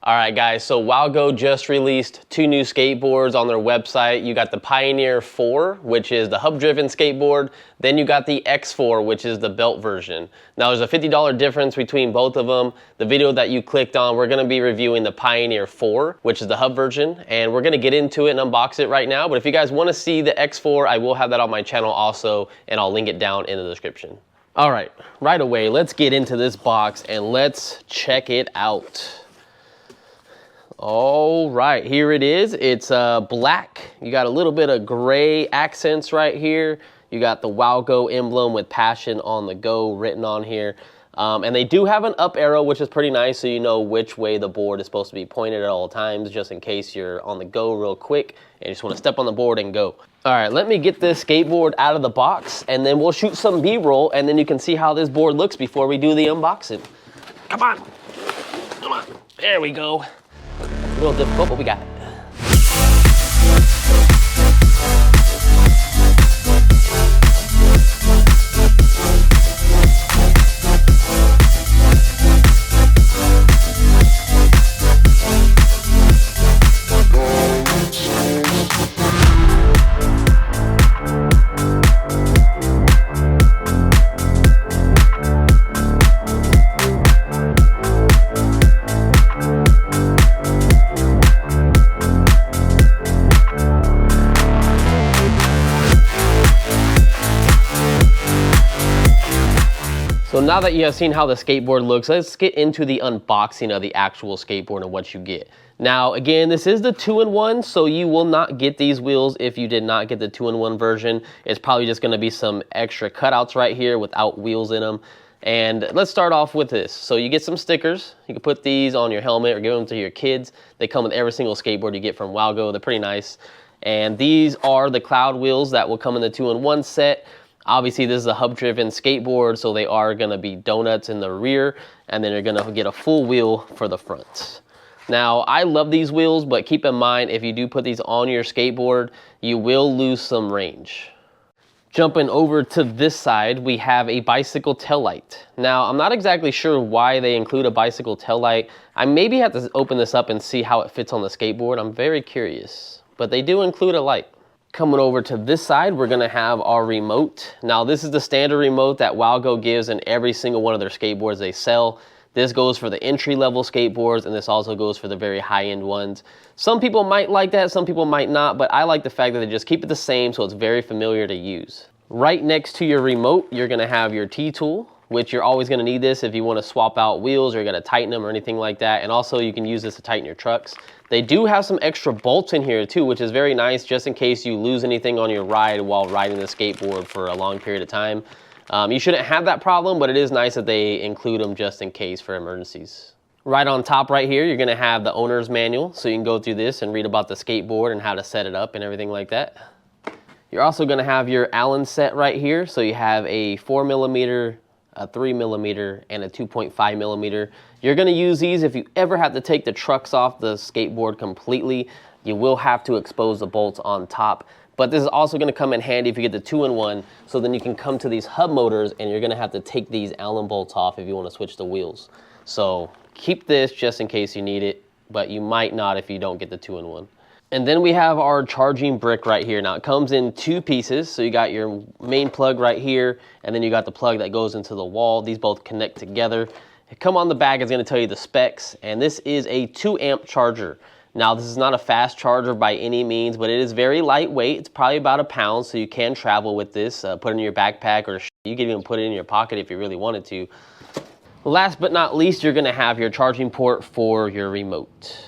All right, guys, so Wowgo just released 2 new skateboards on their website. You got the Pioneer 4, which is the hub-driven skateboard. Then you got the X4, which is the belt version. Now, there's a $50 difference between both of them. The video that you clicked on, we're gonna be reviewing the Pioneer 4, which is the hub version, and we're gonna get into it and unbox it right now. But if you guys wanna see the X4, I will have that on my channel also, and I'll link it down in the description. All right, right away, let's get into this box and let's check it out. All right, here it is. It's black. You got a little bit of gray accents right here. You got the Wowgo emblem with passion on the go written on here. And they do have an up arrow, which is pretty nice, so you know which way the board is supposed to be pointed at all times, just in case you're on the go real quick and you just want to step on the board and go. All right, let me get this skateboard out of the box, and then we'll shoot some B-roll, and then you can see how this board looks before we do the unboxing. Come on. Come on. There we go. A little difficult, but we got it. So now that you have seen how the skateboard looks, let's get into the unboxing of the actual skateboard and what you get. Now, again, this is the 2-in-1, so you will not get these wheels if you did not get the 2-in-1 version. It's probably just gonna be some extra cutouts right here without wheels in them. And let's start off with this. So you get some stickers. You can put these on your helmet or give them to your kids. They come with every single skateboard you get from Wowgo. They're pretty nice. And these are the cloud wheels that will come in the 2-in-1 set. Obviously, this is a hub-driven skateboard, so they are gonna be donuts in the rear, and then you're gonna get a full wheel for the front. Now, I love these wheels, but keep in mind, if you do put these on your skateboard, you will lose some range. Jumping over to this side, we have a bicycle taillight. Now, I'm not exactly sure why they include a bicycle taillight. I maybe have to open this up and see how it fits on the skateboard. I'm very curious, but they do include a light. Coming over to this side, we're gonna have our remote. Now, this is the standard remote that Wowgo gives in every single one of their skateboards they sell. This goes for the entry-level skateboards, and this also goes for the very high-end ones. Some people might like that, some people might not, but I like the fact that they just keep it the same so it's very familiar to use. Right next to your remote, you're gonna have your T-tool, which you're always gonna need this if you wanna swap out wheels or you're gonna tighten them or anything like that. And also you can use this to tighten your trucks. They do have some extra bolts in here too, which is very nice just in case you lose anything on your ride while riding the skateboard for a long period of time. You shouldn't have that problem, but it is nice that they include them just in case for emergencies. Right on top right here, you're gonna have the owner's manual, so you can go through this and read about the skateboard and how to set it up and everything like that. You're also gonna have your Allen set right here, so you have a 4mm, a 3mm, and a 2.5mm. You're gonna use these if you ever have to take the trucks off the skateboard completely. You will have to expose the bolts on top, but this is also gonna come in handy if you get the 2-in-1, so then you can come to these hub motors and you're gonna have to take these Allen bolts off if you wanna switch the wheels. So keep this just in case you need it, but you might not if you don't get the 2-in-1. And then we have our charging brick right here. Now it comes in 2 pieces. So you got your main plug right here, and then you got the plug that goes into the wall. These both connect together. Come on the back, it's gonna tell you the specs, and this is a 2-amp charger. Now this is not a fast charger by any means, but it is very lightweight. It's probably about 1 pound, so you can travel with this, put it in your backpack, or you can even put it in your pocket if you really wanted to. Last but not least, you're gonna have your charging port for your remote.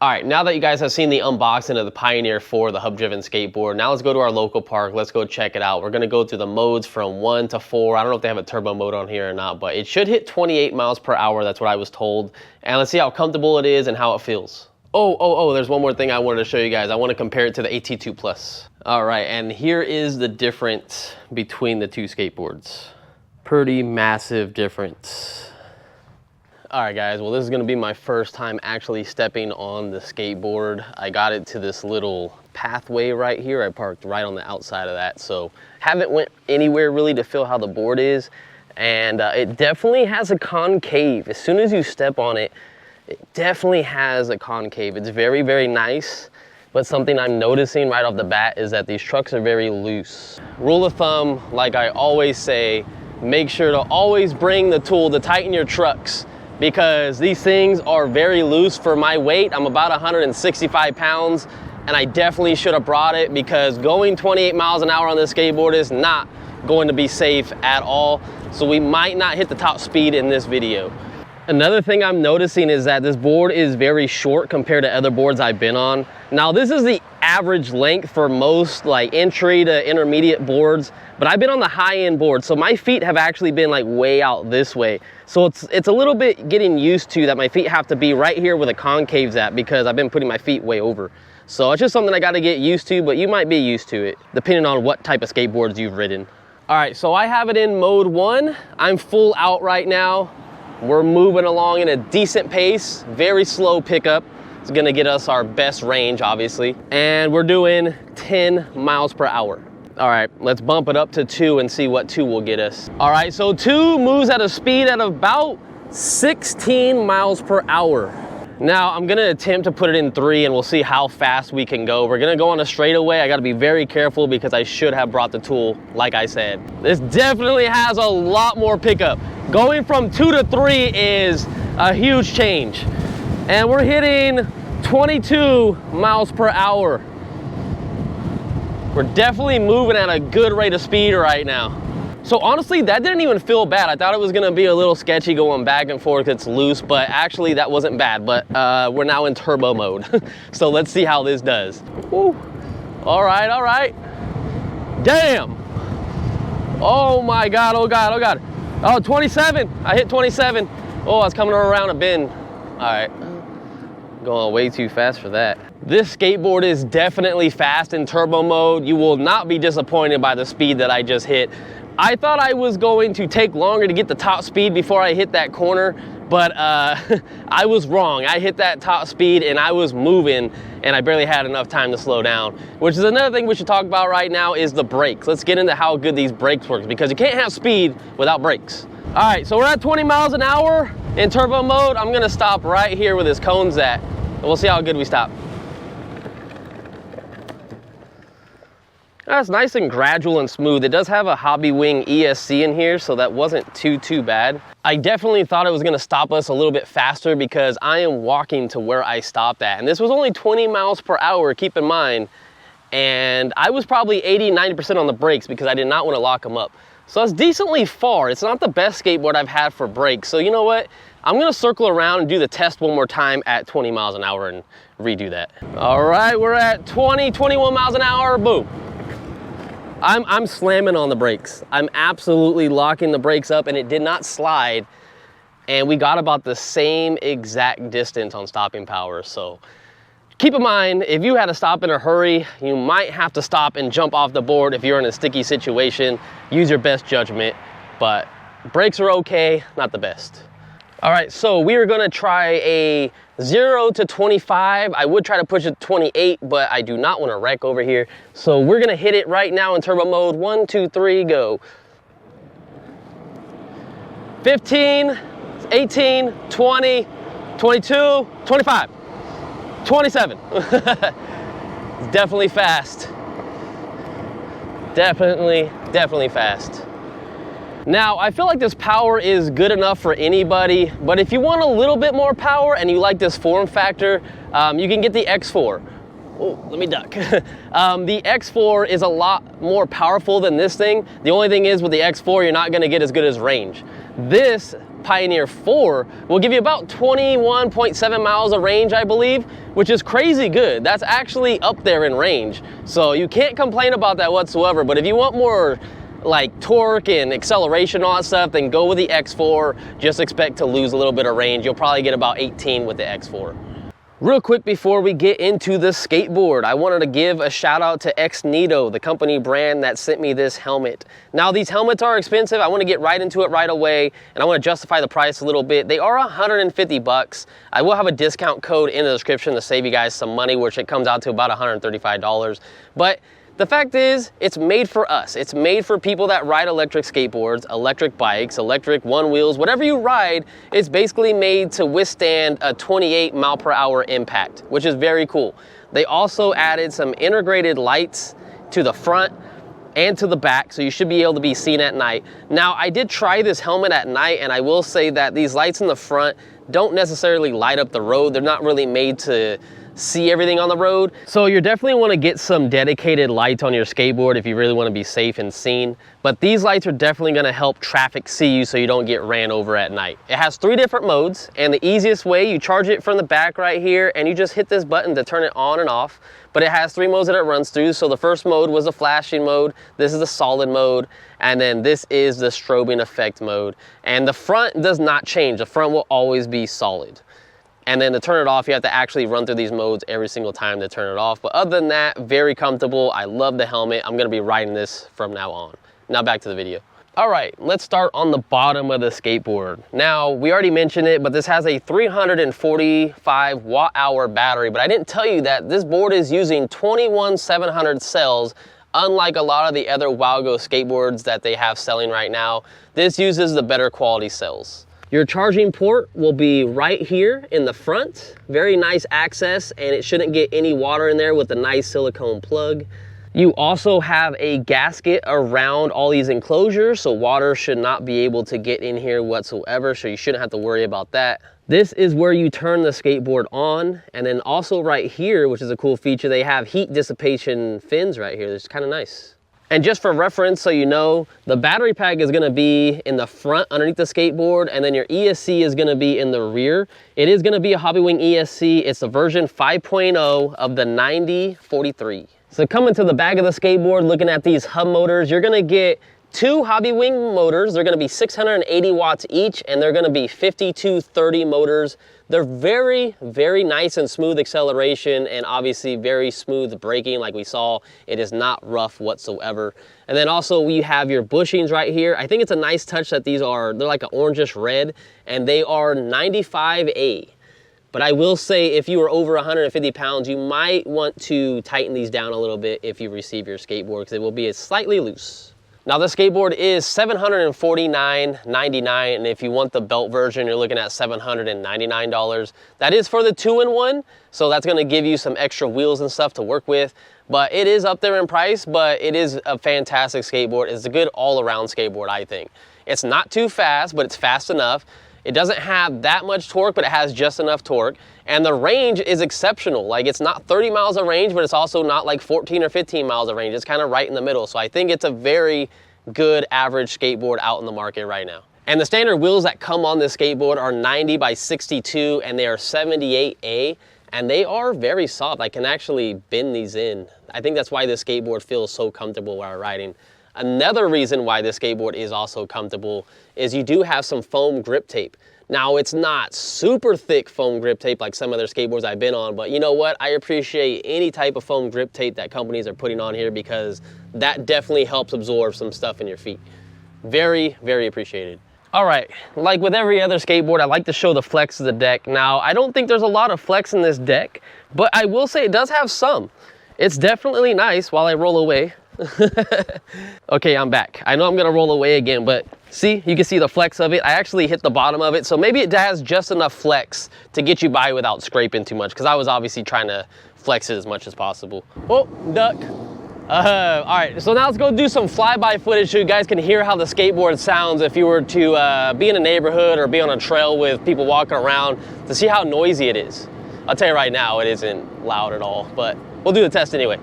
All right, now that you guys have seen the unboxing of the Pioneer 4, the hub-driven skateboard, now let's go to our local park. Let's go check it out. We're gonna go through the modes from 1 to 4. I don't know if they have a turbo mode on here or not, but it should hit 28 miles per hour. That's what I was told. And let's see how comfortable it is and how it feels. Oh, there's one more thing I wanted to show you guys. I want to compare it to the AT2 Plus. All right, and here is the difference between the 2 skateboards. Pretty massive difference. All right, guys, well, this is gonna be my first time actually stepping on the skateboard. I got it to this little pathway right here. I parked right on the outside of that, so haven't went anywhere really to feel how the board is. And it definitely has a concave. As soon as you step on it, It definitely has a concave. It's very, very nice. But something I'm noticing right off the bat is that these trucks are very loose. Rule of thumb, like I always say, make sure to always bring the tool to tighten your trucks, because these things are very loose for my weight. I'm about 165 pounds, and I definitely should have brought it, because going 28 miles an hour on this skateboard is not going to be safe at all. So we might not hit the top speed in this video. Another thing I'm noticing is that this board is very short compared to other boards I've been on. Now, this is the average length for most like entry to intermediate boards, but I've been on the high-end board, so my feet have actually been like way out this way. So it's a little bit getting used to that my feet have to be right here where the concave's at, because I've been putting my feet way over. So it's just something I gotta get used to, but you might be used to it, depending on what type of skateboards you've ridden. All right, so I have it in mode 1. I'm full out right now. We're moving along in a decent pace, very slow pickup. It's gonna get us our best range, obviously. And we're doing 10 miles per hour. All right, let's bump it up to 2 and see what 2 will get us. All right, so 2 moves at a speed at about 16 miles per hour. Now, I'm gonna attempt to put it in 3 and we'll see how fast we can go. We're gonna go on a straightaway. I gotta be very careful because I should have brought the tool, like I said. This definitely has a lot more pickup. Going from 2 to 3 is a huge change. And we're hitting 22 miles per hour. We're definitely moving at a good rate of speed right now. So honestly, that didn't even feel bad. I thought it was gonna be a little sketchy going back and forth, it's loose, but actually that wasn't bad. But we're now in turbo mode. So let's see how this does. Woo. All right, all right. Damn. Oh my God, oh God, oh God. Oh, 27, I hit 27. Oh, I was coming around a bend. All right, going way too fast for that. This skateboard is definitely fast in turbo mode. You will not be disappointed by the speed that I just hit. I thought I was going to take longer to get the top speed before I hit that corner, but I was wrong. I hit that top speed and I was moving and I barely had enough time to slow down, which is another thing we should talk about right now is the brakes. Let's get into how good these brakes work, because you can't have speed without brakes. All right, so we're at 20 miles an hour in turbo mode. I'm gonna stop right here where this cone's at, and we'll see how good we stop. That's nice and gradual and smooth. It does have a Hobby Wing ESC in here, so that wasn't too bad. I definitely thought it was gonna stop us a little bit faster because I am walking to where I stopped at. And this was only 20 miles per hour, keep in mind. And I was probably 80–90% on the brakes because I did not wanna lock them up. So that's decently far. It's not the best skateboard I've had for brakes. So you know what? I'm gonna circle around and do the test one more time at 20 miles an hour and redo that. All right, we're at 21 miles an hour, boom. I'm slamming on the brakes. I'm absolutely locking the brakes up and it did not slide. And we got about the same exact distance on stopping power. So keep in mind, if you had to stop in a hurry, you might have to stop and jump off the board if you're in a sticky situation. Use your best judgment, but brakes are okay, not the best. All right, so we are gonna try a 0 to 25. I would try to push it to 28, but I do not want to wreck over here. So we're gonna hit it right now in turbo mode. 1, 2, 3, go. 15, 18, 20, 22, 25, 27. It's definitely fast. Definitely fast. Now, I feel like this power is good enough for anybody, but if you want a little bit more power and you like this form factor, you can get the X4. Oh, let me duck. The X4 is a lot more powerful than this thing. The only thing is with the X4, you're not gonna get as good as range. This Pioneer 4 will give you about 21.7 miles of range, I believe, which is crazy good. That's actually up there in range. So you can't complain about that whatsoever, but if you want more like torque and acceleration, all that stuff, then go with the X4. Just expect to lose a little bit of range. You'll probably get about 18 with the X4. Real quick before we get into the skateboard, I wanted to give a shout out to XNITO, the company brand that sent me this helmet. Now these helmets are expensive. I want to get right into it right away, and I want to justify the price a little bit. They are 150 bucks. I will have a discount code in the description to save you guys some money, which it comes out to about $135. But The fact is, it's made for us. It's made for people that ride electric skateboards, electric bikes, electric one wheels, whatever you ride, it's basically made to withstand a 28 mile per hour impact, which is very cool. They also added some integrated lights to the front and to the back, so you should be able to be seen at night. Now, I did try this helmet at night, and I will say that these lights in the front don't necessarily light up the road. They're not really made to see everything on the road. So you definitely want to get some dedicated lights on your skateboard if you really want to be safe and seen. But these lights are definitely going to help traffic see you so you don't get ran over at night. It has 3 different modes, and the easiest way, you charge it from the back right here, and you just hit this button to turn it on and off. But it has 3 modes that it runs through. So the first mode was the flashing mode, this is the solid mode, and then this is the strobing effect mode. And the front does not change. The front will always be solid. And then to turn it off, you have to actually run through these modes every single time to turn it off. But other than that, very comfortable. I love the helmet. I'm gonna be riding this from now on. Now back to the video. All right, let's start on the bottom of the skateboard. Now, we already mentioned it, but this has a 345 watt-hour battery. But I didn't tell you that this board is using 21700 cells, unlike a lot of the other Wowgo skateboards that they have selling right now. This uses the better quality cells. Your charging port will be right here in the front. Very nice access, and it shouldn't get any water in there with a nice silicone plug. You also have a gasket around all these enclosures, so water should not be able to get in here whatsoever, so you shouldn't have to worry about that. This is where you turn the skateboard on, and then also right here, which is a cool feature, they have heat dissipation fins right here. It's kind of nice. And just for reference, so you know, the battery pack is gonna be in the front underneath the skateboard, and then your ESC is gonna be in the rear. It is gonna be a Hobbywing ESC. It's the version 5.0 of the 9043. So coming to the back of the skateboard, looking at these hub motors, you're gonna get 2 Hobbywing motors. They're gonna be 680 watts each, and they're gonna be 5230 motors. They're very, very nice and smooth acceleration, and obviously very smooth braking like we saw. It is not rough whatsoever. And then also we have your bushings right here. I think it's a nice touch that they're like an orangish red, and they are 95A. But I will say, if you are over 150 pounds, you might want to tighten these down a little bit if you receive your skateboard, because it will be slightly loose. Now the skateboard is $749.99, and if you want the belt version, you're looking at $799. That is for the 2-in-1, so that's gonna give you some extra wheels and stuff to work with. But it is up there in price, but it is a fantastic skateboard. It's a good all-around skateboard, I think. It's not too fast, but it's fast enough. It doesn't have that much torque, but it has just enough torque. And the range is exceptional. Like, it's not 30 miles of range, but it's also not like 14 or 15 miles of range. It's kind of right in the middle. So I think it's a very good average skateboard out in the market right now. And the standard wheels that come on this skateboard are 90 by 62, and they are 78A, and they are very soft. I can actually bend these in. I think that's why this skateboard feels so comfortable while riding. Another reason why this skateboard is also comfortable is you do have some foam grip tape. Now, it's not super thick foam grip tape like some other skateboards I've been on, but you know what? I appreciate any type of foam grip tape that companies are putting on here, because that definitely helps absorb some stuff in your feet. Very, very appreciated. All right, like with every other skateboard, I like to show the flex of the deck. Now, I don't think there's a lot of flex in this deck, but I will say it does have some. It's definitely nice while I roll away. Okay, I'm back. I know I'm gonna roll away again, but see, you can see the flex of it. I actually hit the bottom of it, so maybe it has just enough flex to get you by without scraping too much, because I was obviously trying to flex it as much as possible. Oh, duck. All right, so now let's go do some flyby footage so you guys can hear how the skateboard sounds if you were to be in a neighborhood or be on a trail with people walking around, to see how noisy it is. I'll tell you right now, it isn't loud at all, but we'll do the test anyway.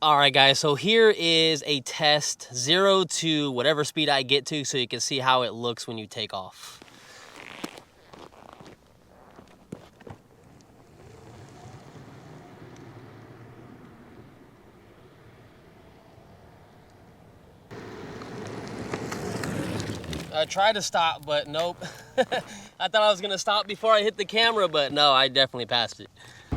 All right, guys, so here is a test, 0 to whatever speed I get to, so you can see how it looks when you take off. I tried to stop, but nope. I thought I was gonna stop before I hit the camera, but no, I definitely passed it.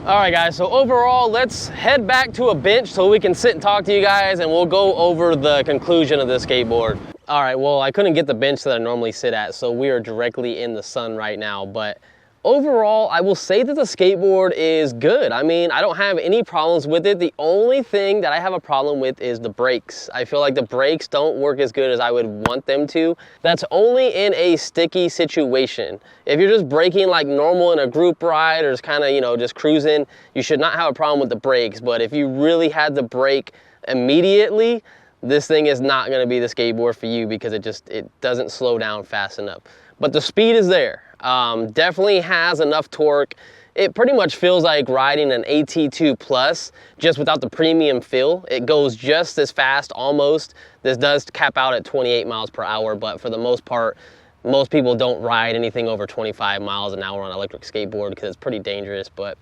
All right, guys, so overall, let's head back to a bench so we can sit and talk to you guys, and we'll go over the conclusion of this skateboard. All right, well, I couldn't get the bench that I normally sit at, so we are directly in the sun right now, but overall, I will say that the skateboard is good. I mean, I don't have any problems with it. The only thing that I have a problem with is the brakes. I feel like the brakes don't work as good as I would want them to. That's only in a sticky situation. If you're just braking like normal in a group ride or just kind of, you know, just cruising, you should not have a problem with the brakes. But if you really had to brake immediately, this thing is not going to be the skateboard for you because it doesn't slow down fast enough. But the speed is there. Definitely has enough torque. It pretty much feels like riding an AT2 Plus, just without the premium feel. It goes just as fast almost. This does cap out at 28 miles per hour, but for the most part, most people don't ride anything over 25 miles an hour on an electric skateboard because it's pretty dangerous, but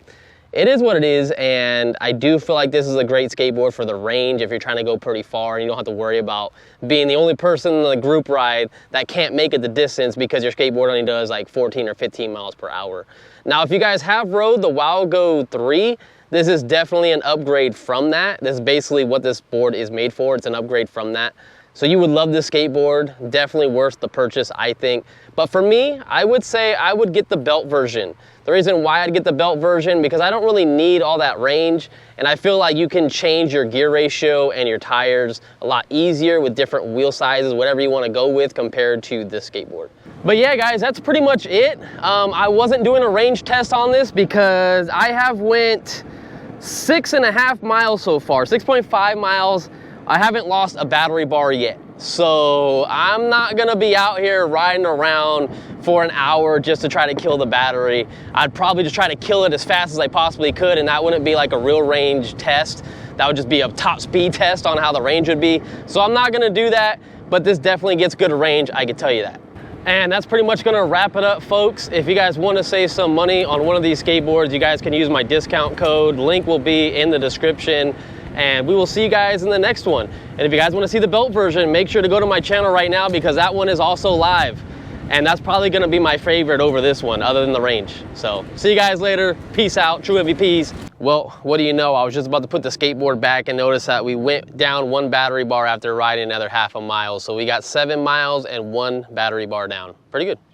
it is what it is, and I do feel like this is a great skateboard for the range if you're trying to go pretty far and you don't have to worry about being the only person in the group ride that can't make it the distance because your skateboard only does like 14 or 15 miles per hour. Now, if you guys have rode the Wowgo 3, this is definitely an upgrade from that. This is basically what this board is made for. It's an upgrade from that. So you would love this skateboard, definitely worth the purchase, I think. But for me, I would say I would get the belt version. The reason why I'd get the belt version, because I don't really need all that range, and I feel like you can change your gear ratio and your tires a lot easier with different wheel sizes, whatever you want to go with compared to this skateboard. But yeah, guys, that's pretty much it. I wasn't doing a range test on this because I have went 6.5 miles so far, 6.5 miles. I haven't lost a battery bar yet. So I'm not gonna be out here riding around for an hour just to try to kill the battery. I'd probably just try to kill it as fast as I possibly could, and that wouldn't be like a real range test. That would just be a top speed test on how the range would be. So I'm not gonna do that, but this definitely gets good range, I can tell you that. And that's pretty much gonna wrap it up, folks. If you guys wanna save some money on one of these skateboards, you guys can use my discount code. Link will be in the description. And we will see you guys in the next one. And if you guys want to see the belt version, make sure to go to my channel right now because that one is also live. And that's probably going to be my favorite over this one, other than the range. So see you guys later. Peace out. True MVPs. Well, what do you know? I was just about to put the skateboard back and notice that we went down 1 battery bar after riding another half a mile. So we got 7 miles and 1 battery bar down. Pretty good.